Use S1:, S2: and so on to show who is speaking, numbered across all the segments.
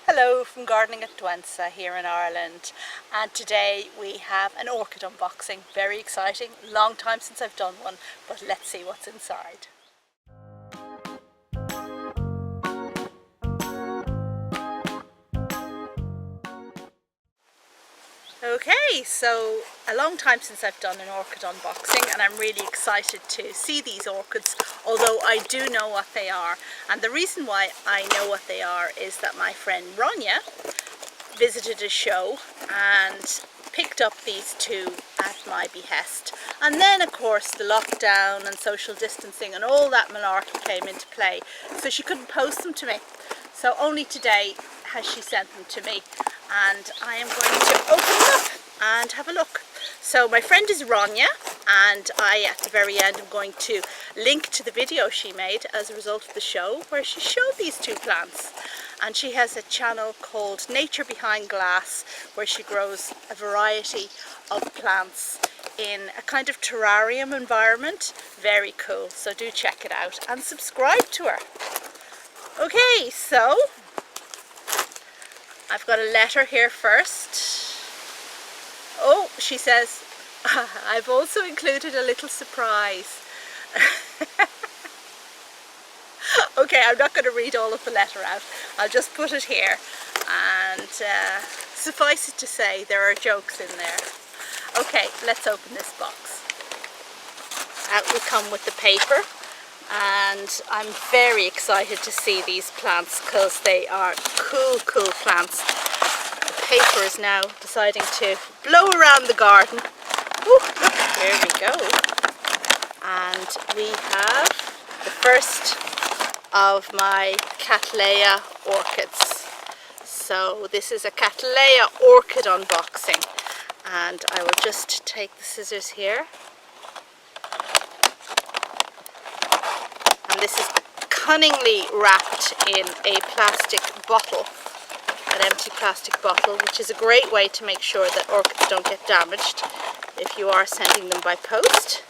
S1: Hello from Gardening at Douentza here in Ireland, and today we have an orchid unboxing. Very exciting, long time since I've done one, but let's see what's inside. Okay, so a long time since I've done an orchid unboxing, and I'm really excited to see these orchids, although I do know what they are. And the reason why I know what they are is that my friend Ronja visited a show and picked up these two at my behest. And then of course the lockdown and social distancing and all that malarkey came into play, so she couldn't post them to me. So only today has she sent them to me, and I am going to open them up and have a look. So my friend is Ronja, and I at the very end am going to link to the video she made as a result of the show where she showed these two plants. And she has a channel called Nature Behind Glass where she grows a variety of plants in a kind of terrarium environment. Very cool, so do check it out and subscribe to her. Okay, so I've got a letter here first. Oh, she says, I've also included a little surprise. Okay, I'm not going to read all of the letter out. I'll just put it here, and suffice it to say there are jokes in there. Okay, let's open this box. Out we come with the paper, and I'm very excited to see these plants because they are cool plants. The paper is now deciding to blow around the garden. Ooh, look, here we go. And we have the first of my Cattleya orchids. So this is a Cattleya orchid unboxing, and I will just take the scissors here. And this is cunningly wrapped in a plastic bottle, an empty plastic bottle, which is a great way to make sure that orchids don't get damaged if you are sending them by post.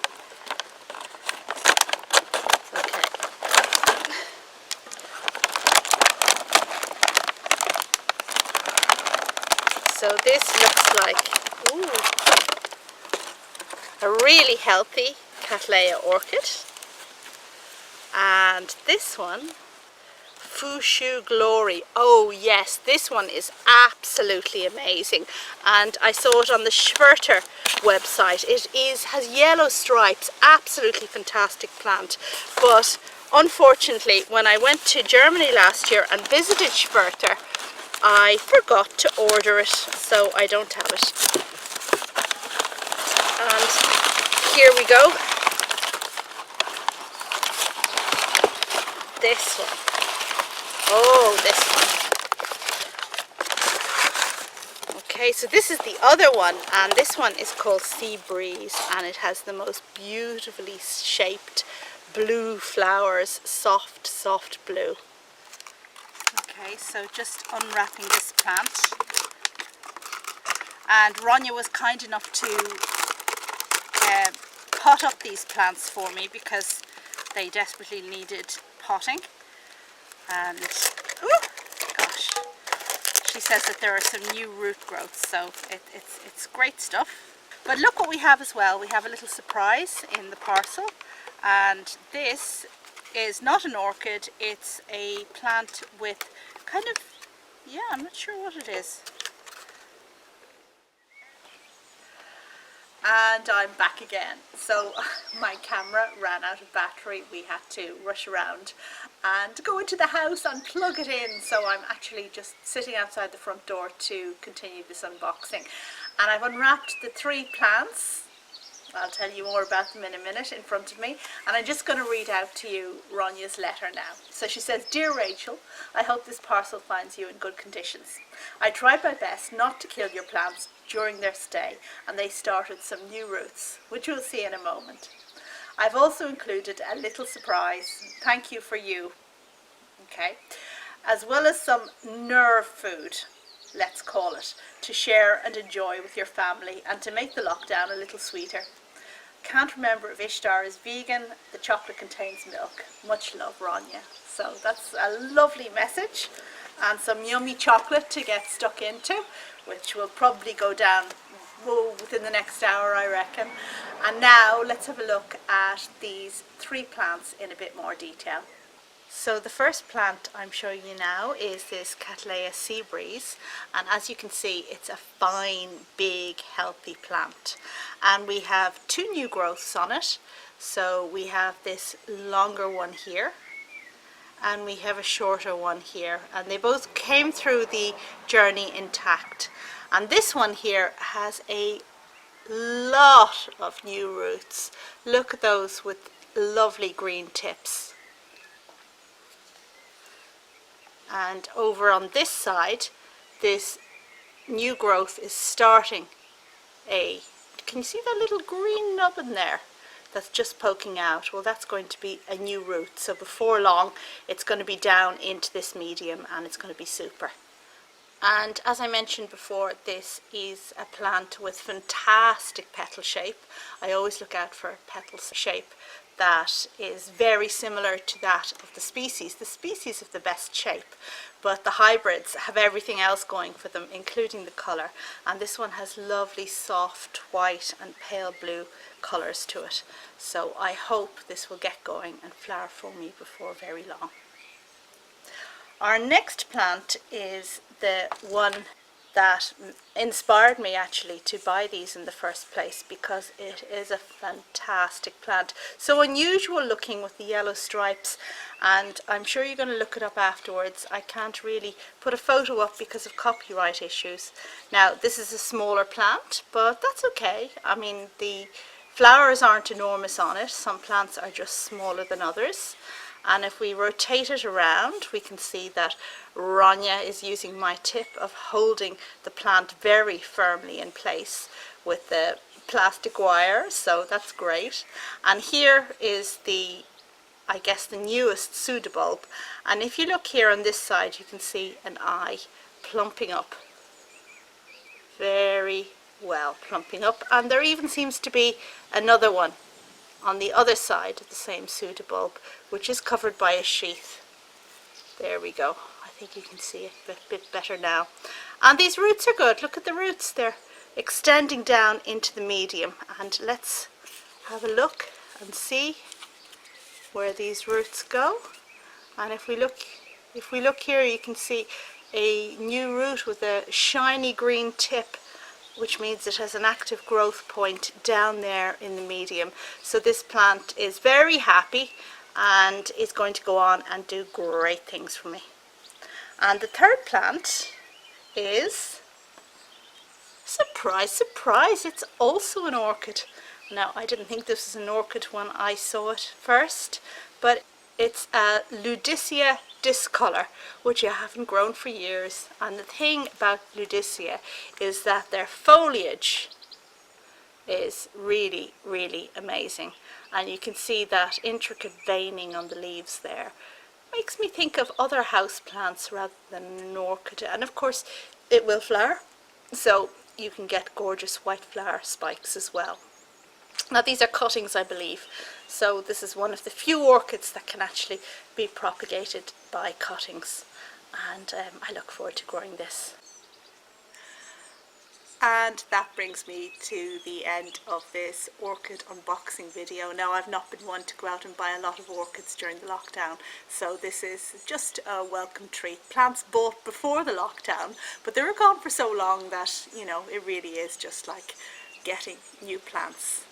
S1: So this looks like a really healthy Cattleya orchid. And this one, Fushu Glory. Oh yes, this one is absolutely amazing. And I saw it on the Schwerter website. It has yellow stripes, absolutely fantastic plant. But unfortunately, when I went to Germany last year and visited Schwerter, I forgot to order it, so I don't have it. And here we go. This one. Oh, this one. Okay, so this is the other one, and this one is called Sea Breeze, and it has the most beautifully shaped blue flowers, soft blue. Okay, so just unwrapping this plant, and Ronja was kind enough to pot up these plants for me because they desperately needed potting. And oh gosh, she says that there are some new root growths, so it's great stuff. But look what we have as well. We have a little surprise in the parcel, and this is not an orchid, it's a plant with kind of, yeah, I'm not sure what it is. And I'm back again. So my camera ran out of battery. We had to rush around and go into the house and plug it in. So I'm actually just sitting outside the front door to continue this unboxing. And I've unwrapped the three plants. I'll tell you more about them in a minute in front of me, and I'm just going to read out to you Ronja's letter now. So she says, "Dear Rachel, I hope this parcel finds you in good conditions. I tried my best not to kill your plants during their stay, and they started some new roots, which we'll see in a moment. I've also included a little surprise. Thank you for you." Okay, as well as some nerve food, let's call it, to share and enjoy with your family and to make the lockdown a little sweeter. Can't remember if Ishtar is vegan. The chocolate contains milk. Much love, Ronja. So that's a lovely message. and some yummy chocolate to get stuck into, which will probably go down within the next hour, I reckon. And now let's have a look at these 3 plants in a bit more detail. So the first plant I'm showing you now is this Cattleya sea breeze, and as you can see it's a fine, big, healthy plant, and we have 2 new growths on it. So we have this longer one here and we have a shorter one here, and they both came through the journey intact. And this one here has a lot of new roots. Look at those with lovely green tips. And over on this side, this new growth is starting can you see that little green nubbin there that's just poking out? Well, that's going to be a new root, so before long it's going to be down into this medium and it's going to be super. And as I mentioned before, this is a plant with fantastic petal shape. I always look out for a petal shape that is very similar to that of the species. The species have the best shape, but the hybrids have everything else going for them, including the colour. And this one has lovely soft white and pale blue colours to it. So I hope this will get going and flower for me before very long. Our next plant is the one that inspired me actually to buy these in the first place, because it is a fantastic plant. So unusual looking with the yellow stripes, and I'm sure you're going to look it up afterwards. I can't really put a photo up because of copyright issues. Now this is a smaller plant, but that's okay. I mean, the flowers aren't enormous on it. Some plants are just smaller than others. And if we rotate it around, we can see that Ronja is using my tip of holding the plant very firmly in place with the plastic wire, so that's great. And here is the, I guess, the newest pseudobulb. And if you look here on this side, you can see an eye plumping up. Very well plumping up. And there even seems to be another one on the other side of the same pseudobulb, which is covered by a sheath. There we go. I think you can see it a bit better now. And these roots are good. Look at the roots. They're extending down into the medium. And let's have a look and see where these roots go. And if we look here, you can see a new root with a shiny green tip, which means it has an active growth point down there in the medium. So this plant is very happy and is going to go on and do great things for me. And the third plant is, surprise, surprise, it's also an orchid. Now, I didn't think this was an orchid when I saw it first, but it's a Ludicea discolor, which I haven't grown for years. And the thing about Ludicea is that their foliage is really, really amazing. And you can see that intricate veining on the leaves there. Makes me think of other house plants rather than an orchid. And of course, it will flower, so you can get gorgeous white flower spikes as well. Now these are cuttings, I believe, so this is one of the few orchids that can actually be propagated by cuttings, and I look forward to growing this. And that brings me to the end of this orchid unboxing video. Now, I've not been one to go out and buy a lot of orchids during the lockdown, so this is just a welcome treat. Plants bought before the lockdown, but they were gone for so long that, you know, it really is just like getting new plants.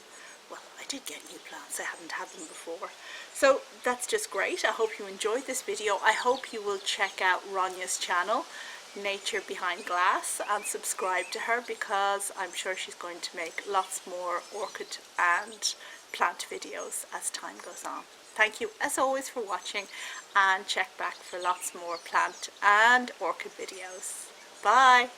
S1: Well, I did get new plants, I hadn't had them before. So that's just great. I hope you enjoyed this video. I hope you will check out Ronja's channel, Nature Behind Glass, and subscribe to her, because I'm sure she's going to make lots more orchid and plant videos as time goes on. Thank you as always for watching, and check back for lots more plant and orchid videos. Bye!